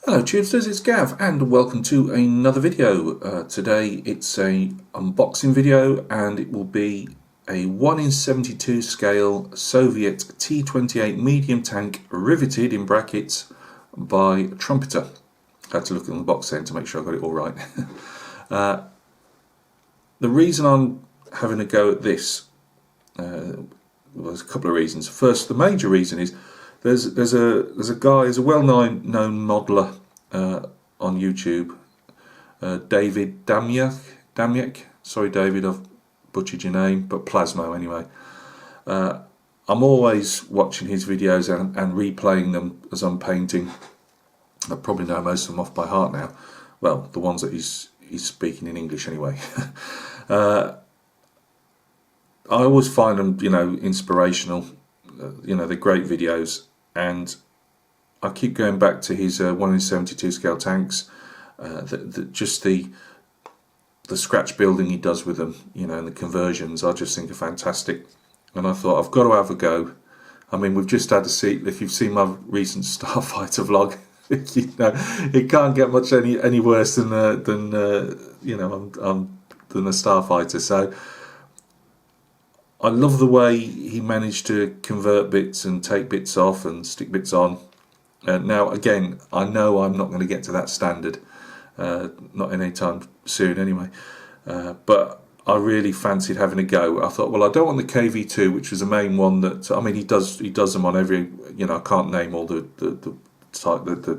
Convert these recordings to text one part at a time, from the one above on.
Hello Tunesters, it's Gav and welcome to another video. Today it's a unboxing video and it will be a 1:72 scale Soviet T28 medium tank riveted in brackets by Trumpeter. I had to look in the box then to make sure I got it all right. The reason I'm having a go at this, well, there's a couple of reasons. First, the major reason is there's a well-known modeller on YouTube, David Damyek. Sorry, David, I've butchered your name, but Plasmo anyway. I'm always watching his videos and replaying them as I'm painting. I probably know most of them off by heart now. Well, the ones that he's speaking in English anyway. I always find them, inspirational. They're great videos, and I keep going back to his 1:72 scale tanks. Just the scratch building he does with them, and the conversions, I just think are fantastic. And I thought I've got to have a go. I mean, we've just had to see. If you've seen my recent Starfighter vlog, it can't get much any worse than a Starfighter. So I love the way he managed to convert bits and take bits off and stick bits on. Now again, I know I'm not going to get to that standard, not any time soon anyway, but I really fancied having a go. I thought, well, I don't want the KV2, which was the main one that, I mean, he does them on every, I can't name all the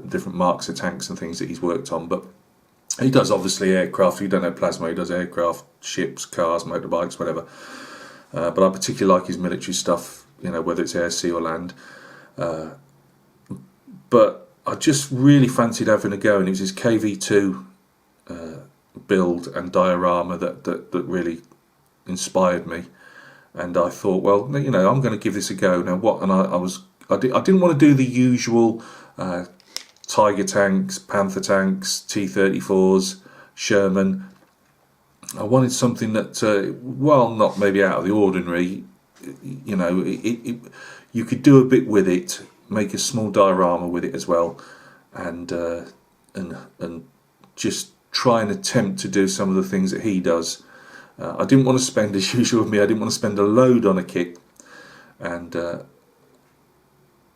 different marks of tanks and things that he's worked on, but he does obviously aircraft. If you don't know Plasma, he does aircraft, ships, cars, motorbikes, whatever. But I particularly like his military stuff, whether it's air, sea or land. But I just really fancied having a go, and it was his KV2 build and diorama that really inspired me. And I thought, well, I'm going to give this a go. Now what? And I didn't want to do the usual Tiger tanks, Panther tanks, T34s, Sherman. I wanted something that, well, not maybe out of the ordinary. You could do a bit with it, make a small diorama with it as well, and just try and attempt to do some of the things that he does. I didn't want to spend, as usual with me, I didn't want to spend a load on a kit, and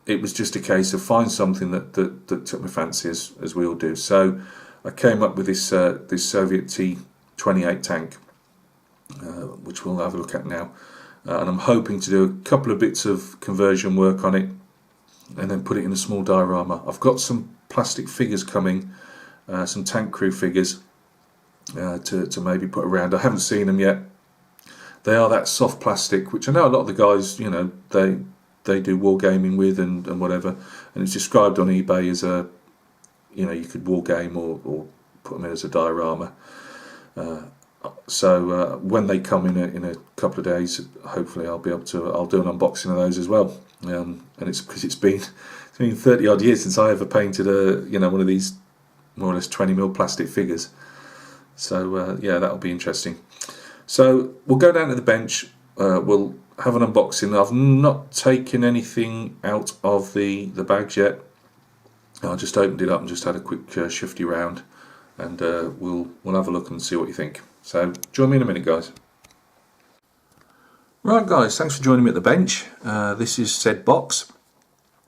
it was just a case of find something that took my fancy, as we all do. So I came up with this Soviet T28 tank, which we'll have a look at now, and I'm hoping to do a couple of bits of conversion work on it and then put it in a small diorama. I've got some plastic figures coming, some tank crew figures to maybe put around. I haven't seen them yet. They are that soft plastic, which I know a lot of the guys, they do wargaming with and whatever, and it's described on eBay as a, you could wargame or put them in as a diorama. So when they come in a couple of days, hopefully I'll do an unboxing of those as well. And it's because it's been 30 odd years since I ever painted one of these more or less 20mm plastic figures. So yeah, that'll be interesting. So we'll go down to the bench. We'll have an unboxing. I've not taken anything out of the bags yet. I just opened it up and just had a quick shifty round, and we'll have a look and see what you think. So join me in a minute, guys. Right, guys, thanks for joining me at the bench. This is said box.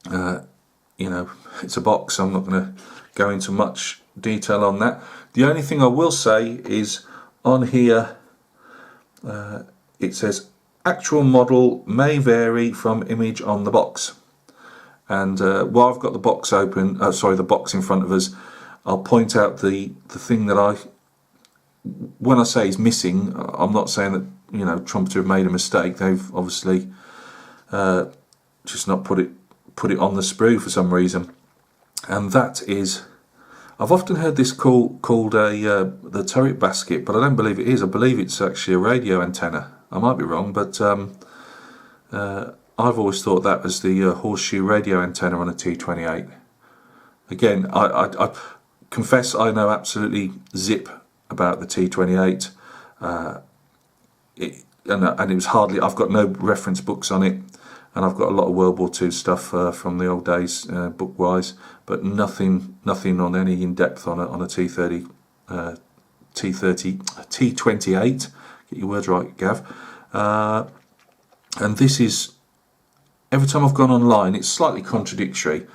It's a box. I'm not going to go into much detail on that. The only thing I will say is on here it says actual model may vary from image on the box. And while I've got the box open, the box in front of us, I'll point out the thing that when I say is missing, I'm not saying that Trumpeter have made a mistake. They've obviously just not put it on the sprue for some reason, and that is, I've often heard this called the turret basket, but I don't believe it is. I believe it's actually a radio antenna. I might be wrong, but I've always thought that was the horseshoe radio antenna on a T28. Again, I confess I know absolutely zip about the T28. And it was hardly, I've got no reference books on it. and I've got a lot of World War II stuff from the old days, book-wise, but nothing on any in depth on a T28. Get your words right, Gav. And this is, every time I've gone online, it's slightly contradictory,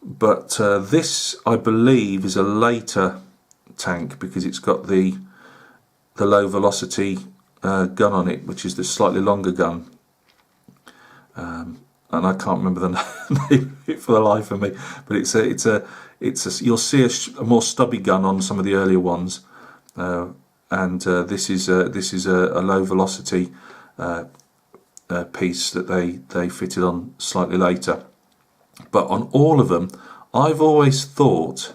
but this, I believe, is a later tank because it's got the low velocity gun on it, which is the slightly longer gun. And I can't remember the name of it for the life of me, but it's a you'll see a more stubby gun on some of the earlier ones, and this is a low velocity piece that they fitted on slightly later. But on all of them, I've always thought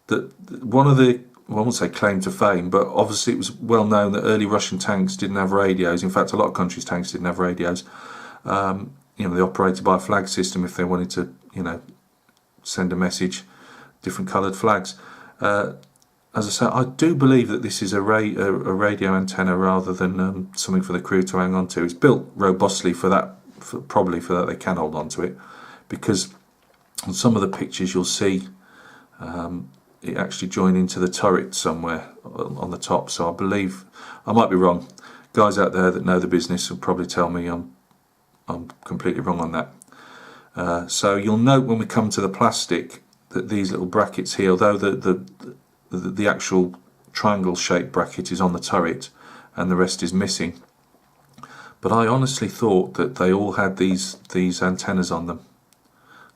that one of the, well, I won't say claim to fame, but obviously it was well known that early Russian tanks didn't have radios. In fact, a lot of countries' tanks didn't have radios. They operated by a flag system if they wanted to, send a message, different coloured flags. As I say, I do believe that this is a radio antenna rather than something for the crew to hang on to. It's built robustly for that, probably for that they can hold on to it, because on some of the pictures you'll see it actually join into the turret somewhere on the top. So I believe, I might be wrong. Guys out there that know the business will probably tell me I'm completely wrong on that. So you'll note when we come to the plastic that these little brackets here, although the actual triangle shaped bracket is on the turret and the rest is missing, but I honestly thought that they all had these antennas on them.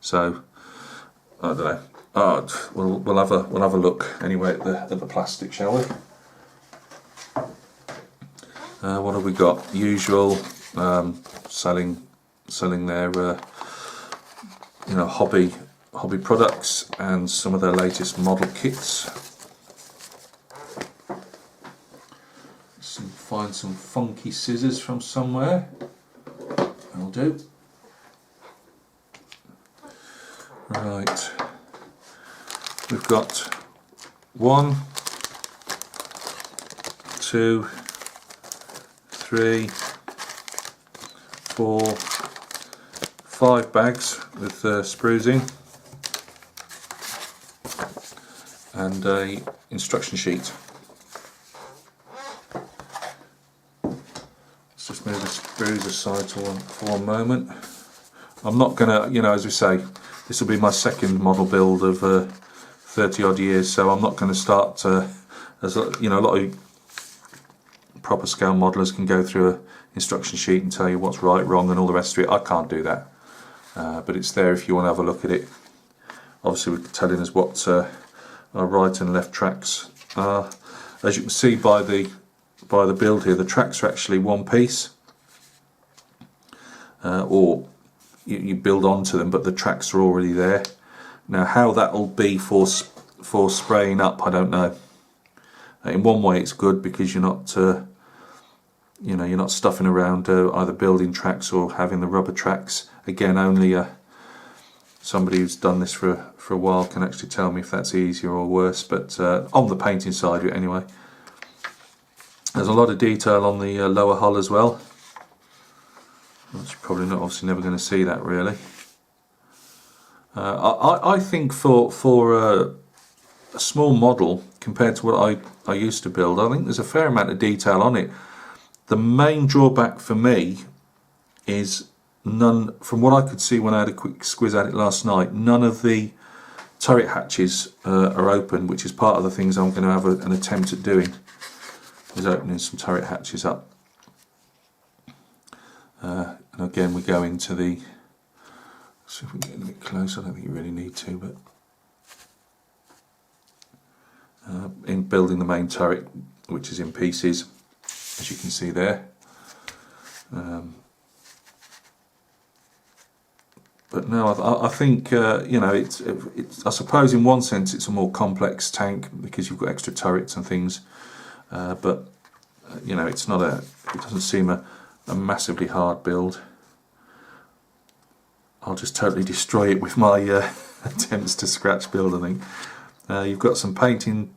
So I don't know. We'll have a look anyway at the plastic, shall we? What have we got? Usual selling their hobby products and some of their latest model kits. Find some funky scissors from somewhere. That'll do. Right. We've got 1, 2, 3, 4, 5 bags with sprues in, and a instruction sheet. Let's just move the sprues aside for one moment. I'm not gonna, as we say, this will be my second model build of 30 odd years, so I'm not going to start as a lot of proper scale modelers can go through an instruction sheet and tell you what's right, wrong and all the rest of it. I can't do that, but it's there if you want to have a look at it. Obviously we're telling us what our right and left tracks are. As you can see by the build here, the tracks are actually one piece, or you build onto them, but the tracks are already there. Now how that'll be for spraying up, I don't know. In one way it's good because you're not you're not stuffing around either building tracks or having the rubber tracks. Again, only somebody who's done this for a while can actually tell me if that's easier or worse, but on the painting side of it anyway. There's a lot of detail on the lower hull as well. You're probably obviously never going to see that really. I think for a small model compared to what I used to build, I think there's a fair amount of detail on it. The main drawback for me is none, from what I could see when I had a quick squiz at it last night, none of the turret hatches are open, which is part of the things I'm going to have an attempt at doing, is opening some turret hatches up. And again we go into the, see if we can get a bit close. I don't think you really need to, but in building the main turret, which is in pieces, as you can see there. But no, I think it's I suppose in one sense it's a more complex tank because you've got extra turrets and things, but it's not it doesn't seem a massively hard build. I'll just totally destroy it with my attempts to scratch build, I think. You've got some painting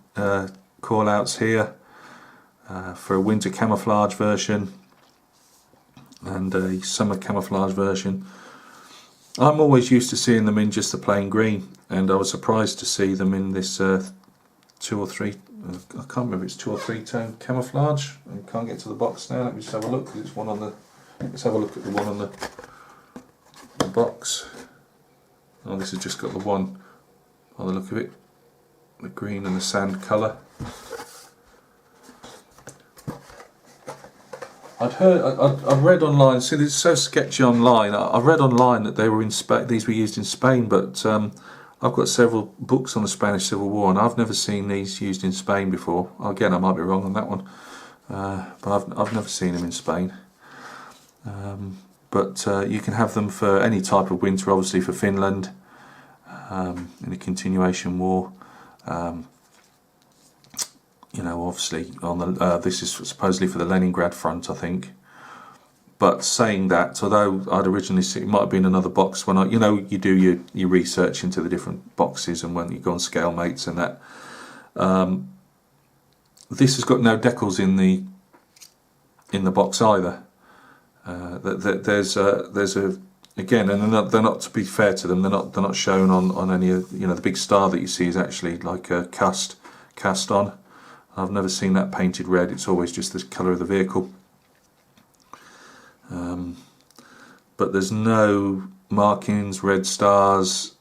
call outs here for a winter camouflage version. and a summer camouflage version. I'm always used to seeing them in just the plain green, and I was surprised to see them in this 2 or 3, I can't remember if it's 2 or 3 tone camouflage. I can't get to the box now, let me just have a look, because it's one on the, let's have a look at the one on the box. Oh, this has just got the one, by the look of it, the green and the sand colour. I've read online, see it's so sketchy online, I've read online that they were in these were used in Spain, but I've got several books on the Spanish Civil War and I've never seen these used in Spain before. Again, I might be wrong on that one, but I've never seen them in Spain. But you can have them for any type of winter, obviously for Finland, in a continuation war. You know, obviously on the this is supposedly for the Leningrad front, I think. But saying that, although I'd originally seen it might have been another box when you know, you do your research into the different boxes, and when you go on Scalemates and that, this has got no decals in the box either. There's a again, and they're not, to be fair to them, they're not shown on any of, you know, the big star that you see is actually like a cast on. I've never seen that painted red, it's always just the colour of the vehicle. But there's no markings, red stars,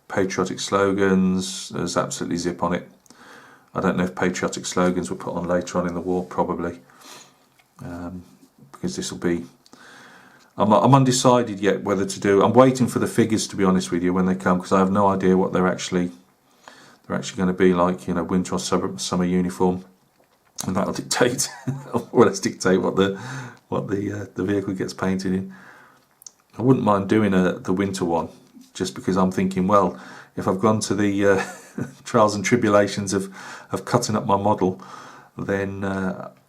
patriotic slogans, there's absolutely zip on it. I don't know if patriotic slogans were put on later on in the war, probably. Because this will be... I'm undecided yet whether to do... I'm waiting for the figures, to be honest with you, when they come, because I have no idea what they're actually going to be like, you know, winter or summer uniform, and that'll dictate, or let's dictate what the vehicle gets painted in. I wouldn't mind doing the winter one, just because I'm thinking, well, if I've gone to the trials and tribulations of cutting up my model, then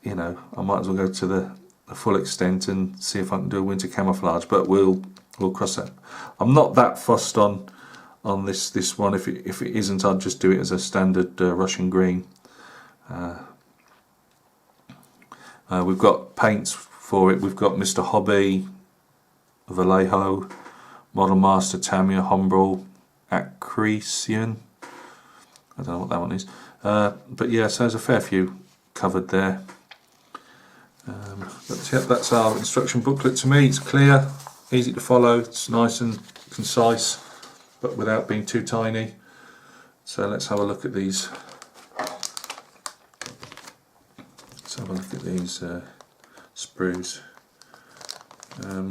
you know, I might as well go to the full extent and see if I can do a winter camouflage. But we'll cross that. I'm not that fussed on this one. If it isn't, I'd just do it as a standard Russian green. We've got paints for it. We've got Mr. Hobby, Vallejo, Model Master, Tamiya, Humbrol, Acrisian. I don't know what that one is. But yeah, so there's a fair few covered there. But yeah, that's our instruction booklet. To me, it's clear, easy to follow, it's nice and concise, but without being too tiny. So let's have a look at these. Let's have a look at these sprues. I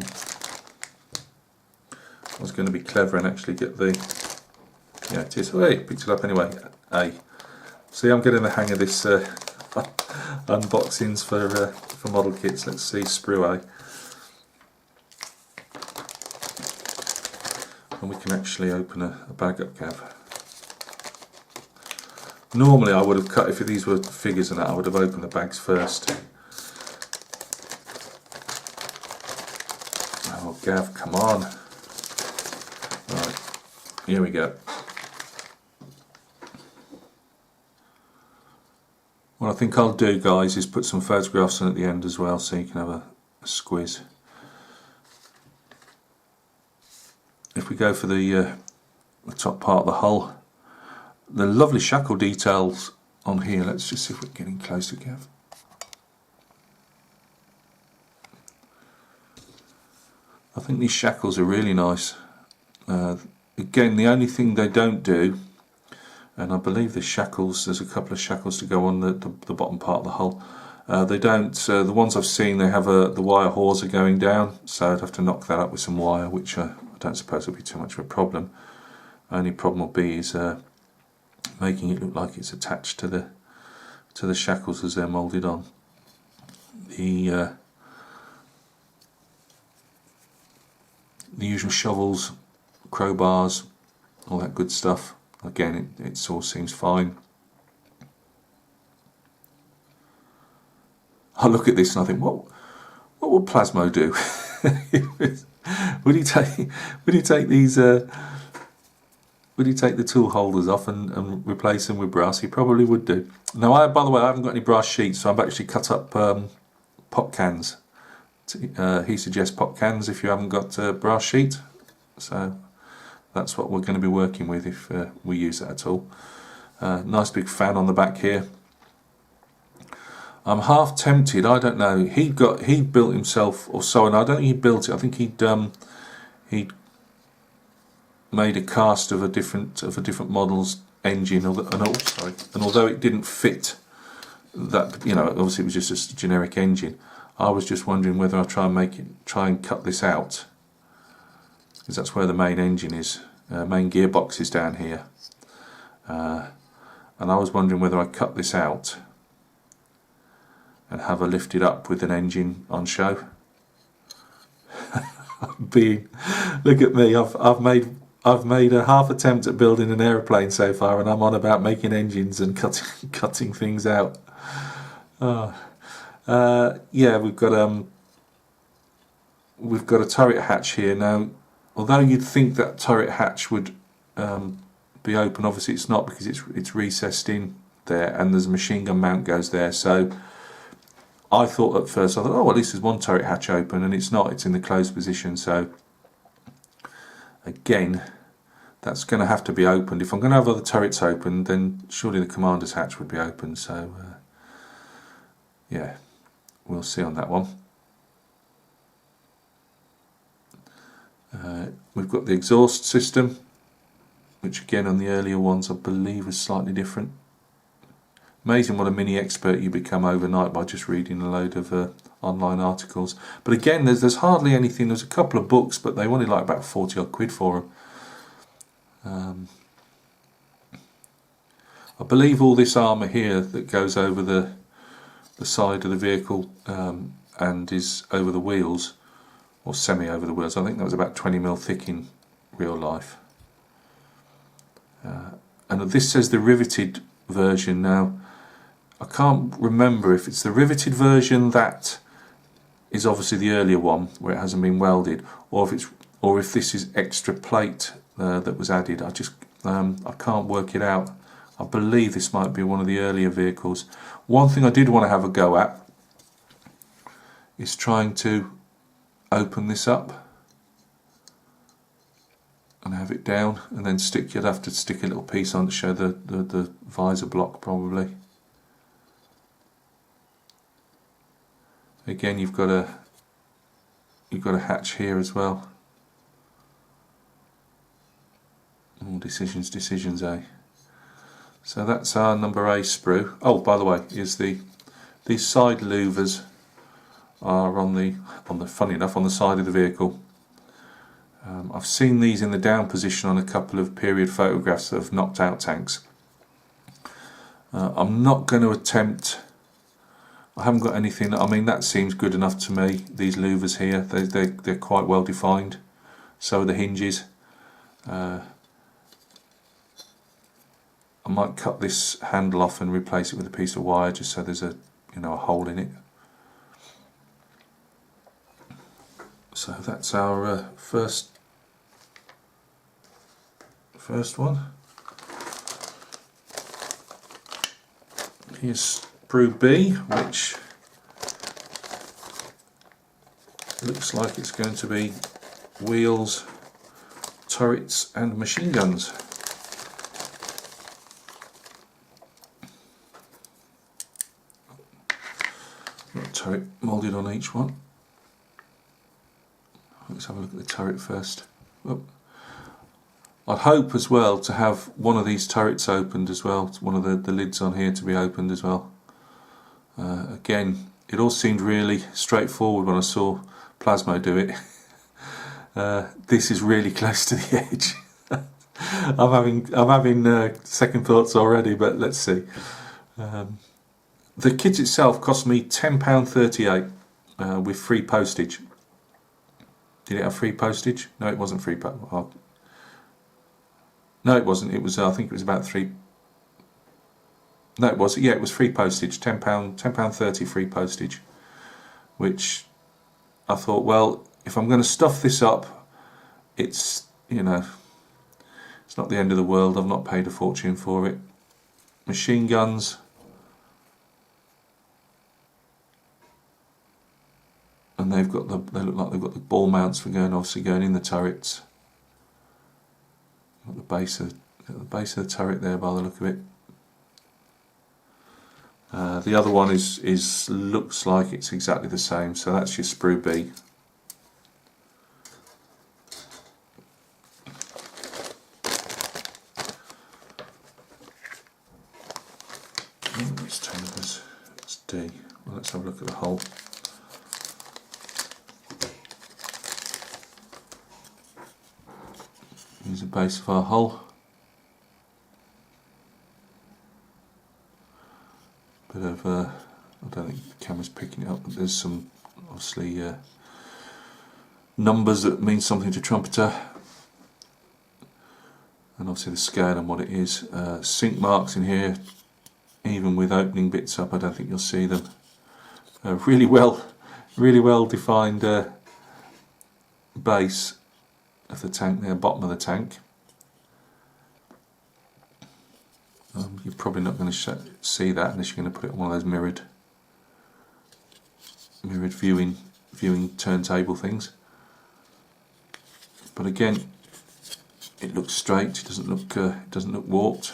was going to be clever and actually get the... Yeah, it is. Oh, hey, picked it up anyway. A. See, I'm getting the hang of this unboxings for model kits. Let's see, sprue A. And we can actually open a bag up, Gav. Normally I would have cut, if these were figures and that, I would have opened the bags first. Oh, Gav, come on. Right, here we go. What I think I'll do, guys, is put some photographs in at the end as well, so you can have a squiz. If we go for the top part of the hull, the lovely shackle details on here. Let's just see if we're getting closer, Gav. I think these shackles are really nice. Again, the only thing they don't do, and I believe the shackles, there's a couple of shackles to go on the bottom part of the hull. They don't, the ones I've seen, they have the wire hawser going down, so I'd have to knock that up with some wire, which I don't suppose will be too much of a problem. Only problem will be is making it look like it's attached to the shackles as they're moulded on. The usual shovels, crowbars, all that good stuff. Again, it all seems fine. I look at this and I think, what would Plasmo do? Would he take these? Would he take the tool holders off and replace them with brass? He probably would do. Now, by the way, I haven't got any brass sheets, so I've actually cut up pop cans he suggests pop cans if you haven't got a brass sheet. So that's what we're going to be working with if we use that at all. Nice big fan on the back here. I'm half tempted. I don't know. He built himself, or so, and I don't think he built it. I think he'd made a cast of a different model's engine, and although it didn't fit that, you know, obviously it was just a generic engine. I was just wondering whether I try and cut this out, because that's where the main engine is. Main gearbox is down here, and I was wondering whether I cut this out and have her lifted up with an engine on show. Look at me! I've made a half attempt at building an aeroplane so far, and I'm on about making engines and cutting things out. Yeah, we've got a turret hatch here now. Although you'd think that turret hatch would be open, obviously it's not, because it's recessed in there, and there's a machine gun mount goes there. So I thought at first, oh, well, at least there's one turret hatch open, and it's not. It's in the closed position. So again, that's going to have to be opened. If I'm going to have other turrets open, then surely the commander's hatch would be open. So yeah, we'll see on that one. We've got the exhaust system, which again on the earlier ones I believe was slightly different. Amazing what a mini expert you become overnight by just reading a load of online articles. But again, there's hardly anything. There's a couple of books, but they wanted like about 40 odd quid for them. I believe all this armour here that goes over the side of the vehicle and is over the wheels, or semi over the wheels, I think that was about 20mm thick in real life. And this says the riveted version. Now I can't remember if it's the riveted version that is obviously the earlier one where it hasn't been welded, or if this is extra plate that was added. I can't work it out. I believe this might be one of the earlier vehicles. One thing I did want to have a go at is trying to open this up and have it down, and then you'd have to stick a little piece on to show the visor block probably. Again, you've got a hatch here as well. All decisions, eh? So that's our number A sprue. Oh, by the way, these side louvers are on the funny enough on the side of the vehicle. I've seen these in the down position on a couple of period photographs of knocked out tanks. I'm not going to attempt. I haven't got anything. I mean, that seems good enough to me. These louvers here, they're quite well defined. So are the hinges. I might cut this handle off and replace it with a piece of wire, just so there's a hole in it. So that's our first one. Here's sprue B, which looks like it's going to be wheels, turrets and machine guns. Got a turret moulded on each one. Let's have a look at the turret first. Oh. I'd hope as well to have one of these turrets opened as well, one of the lids on here to be opened as well. Again, it all seemed really straightforward when I saw Plasmo do it. This is really close to the edge. I'm having second thoughts already, but let's see. The kit itself cost me £10.38 with free postage. Did it have free postage? No, it wasn't free postage. No, it wasn't. It was. I think it was about £3. No, it was. Yeah, it was free postage. £10.30 free postage. Which I thought, well, if I'm going to stuff this up, it's it's not the end of the world. I've not paid a fortune for it. Machine guns. and they look like they've got the ball mounts for obviously going in the turrets. Got the base of the turret there by the look of it. The other one looks like it's exactly the same, so that's your sprue B. Let's turn this. It's D. Well, let's have a look at the hull. Here's the base of our hull. Bit of I don't think the camera's picking it up, but there's some obviously numbers that mean something to Trumpeter, and obviously the scale and what it is. Sink marks in here, even with opening bits up. I don't think you'll see them. Really well defined base of the tank there, bottom of the tank. You're probably not going to see that unless you're going to put it on one of those mirrored viewing turntable things. But again, it looks straight. It doesn't look warped.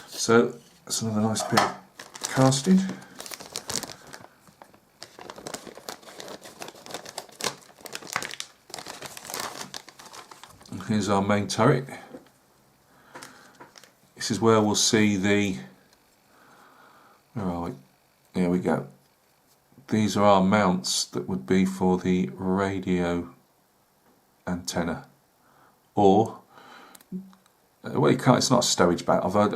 So that's another nice bit of casting. And here's our main turret. This is where we'll see the, where are we? There we go. These are our mounts that would be for the radio antenna, or well, you can't. It's not a stowage basket. I've heard,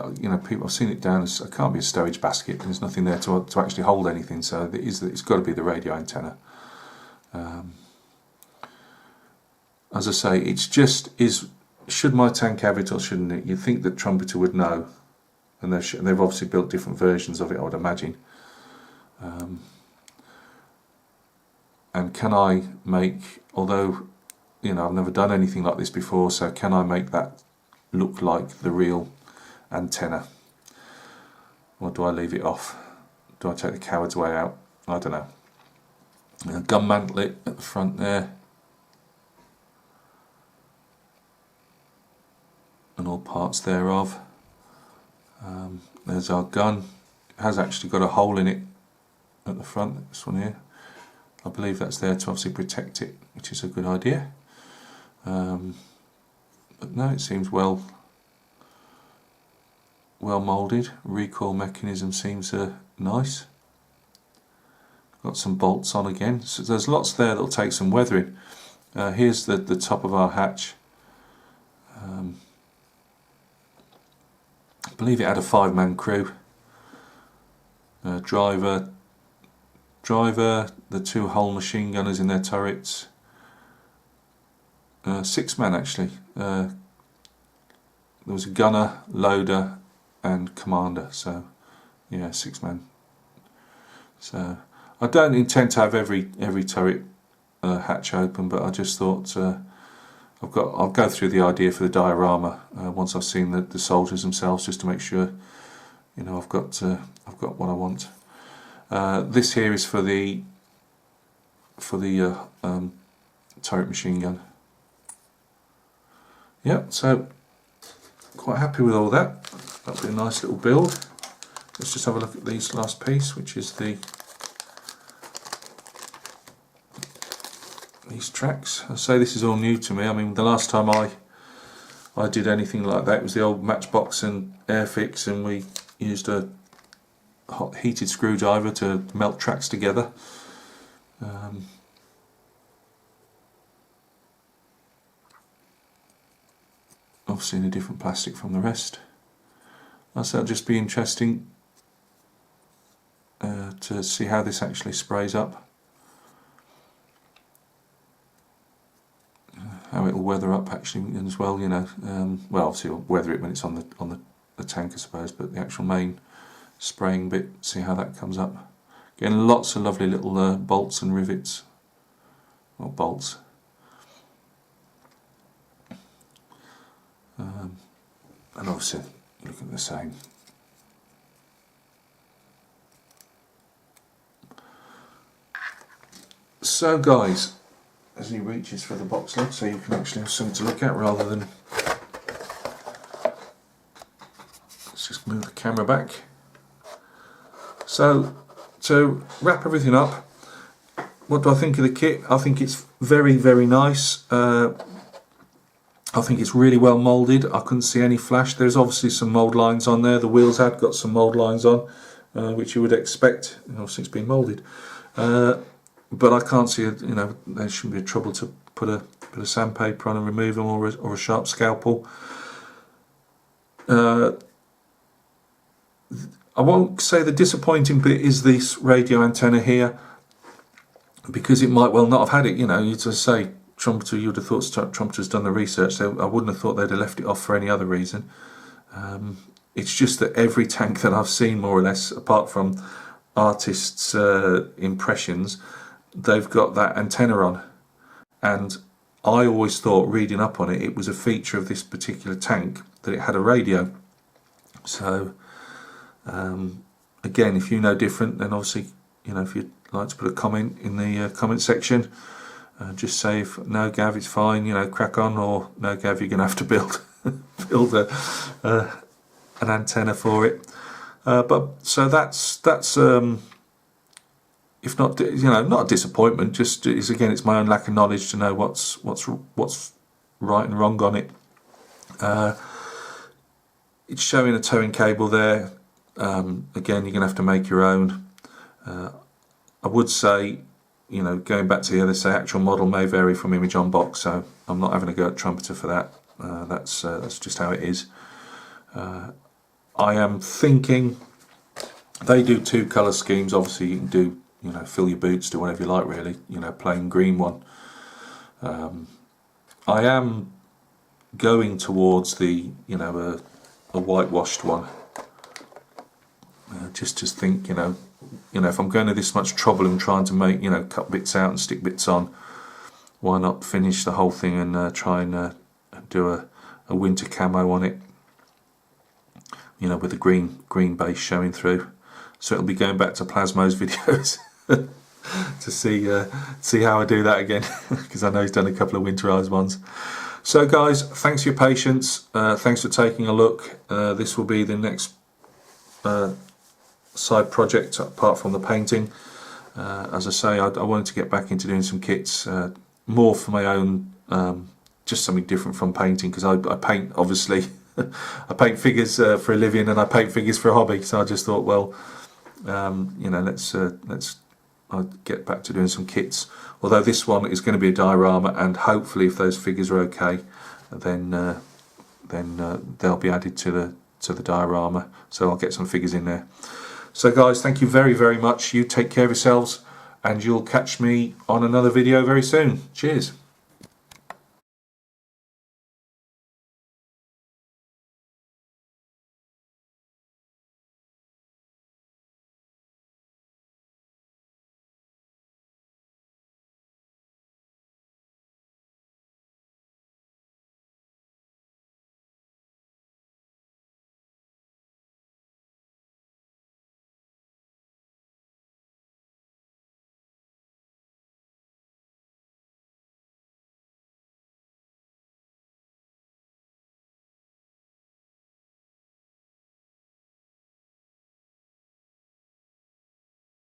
people. I've seen it down as it can't be a stowage basket. There's nothing there to actually hold anything. So it's got to be the radio antenna. As I say, it's just should my tank have it or shouldn't it? You'd think that Trumpeter would know, and they've obviously built different versions of it, I would imagine. And can I make, although I've never done anything like this before, so can I make that look like the real antenna, or do I leave it off? Do I take the coward's way out? I don't know. Gun mantlet at the front there, and all parts thereof. There's our gun. It has actually got a hole in it at the front, this one here. I believe that's there to obviously protect it, which is a good idea. But no, it seems well moulded. Recoil mechanism seems nice. Got some bolts on again, so there's lots there that'll take some weathering. Here's the top of our hatch. I believe it had a 5-man crew. Driver, the 2 hull machine gunners in their turrets. 6-man actually. There was a gunner, loader, and commander. So yeah, 6-man. So I don't intend to have every turret hatch open, but I just thought I'll go through the idea for the diorama once I've seen the soldiers themselves, just to make sure I've got what I want. This here is for the turret machine gun. Yeah, so quite happy with all that. That'll be a nice little build. Let's just have a look at this last piece, which is these tracks. I say this is all new to me. I mean, the last time I did anything like that was the old Matchbox and Airfix, and we used a hot heated screwdriver to melt tracks together. Obviously in a different plastic from the rest. I thought it'd just be interesting to see how this actually sprays up. How it'll weather up actually as well, well, obviously it'll weather it when it's on the tank, I suppose, but the actual main spraying bit, see how that comes up. Again, lots of lovely little bolts and rivets, or bolts. And obviously look at the same. So guys, as he reaches for the box lid so you can actually have something to look at rather than... Let's just move the camera back. So, to wrap everything up, what do I think of the kit? I think it's very, very nice. I think it's really well moulded. I couldn't see any flash. There's obviously some mould lines on there. The wheels had got some mould lines on, which you would expect. Obviously it's been moulded. But I can't see, there shouldn't be a trouble to put a bit of sandpaper on and remove them, or a sharp scalpel. I won't say the disappointing bit is this radio antenna here, because it might well not have had it. You to say Trumpeter, you would have thought Trumpeter's done the research, so I wouldn't have thought they'd have left it off for any other reason. It's just that every tank that I've seen, more or less, apart from artists' impressions, they've got that antenna on, and I always thought, reading up on it, it was a feature of this particular tank that it had a radio. So again, if you know different, then obviously, if you'd like to put a comment in the comment section, just say, if no Gav, it's fine, crack on, or no Gav, you're gonna have to build an antenna for it. But so that's if not, not a disappointment, just is, again, it's my own lack of knowledge to know what's right and wrong on it. It's showing a towing cable there. Again, you're gonna have to make your own. I would say, going back to the other, say, actual model may vary from image on box, so I'm not having a go at Trumpeter for that. That's just how it is. I am thinking they do 2 colour schemes. Obviously, you can do, fill your boots, do whatever you like, really. Plain green one. I am going towards the, a whitewashed one. Just to think, if I'm going to this much trouble and trying to make, cut bits out and stick bits on, why not finish the whole thing and try and do a winter camo on it, with the green base showing through. So it'll be going back to Plasmo's videos to see how I do that again, because I know he's done a couple of winterized ones. So guys, thanks for your patience. Thanks for taking a look. This will be the next side project apart from the painting. As I say, I wanted to get back into doing some kits, more for my own, just something different from painting, because I paint, obviously. I paint figures for a living, and I paint figures for a hobby, so I just thought, well, let's I'll get back to doing some kits. Although this one is going to be a diorama, and hopefully, if those figures are okay, then they'll be added to the diorama. So I'll get some figures in there. So guys, thank you very, very much. You take care of yourselves, and you'll catch me on another video very soon. Cheers.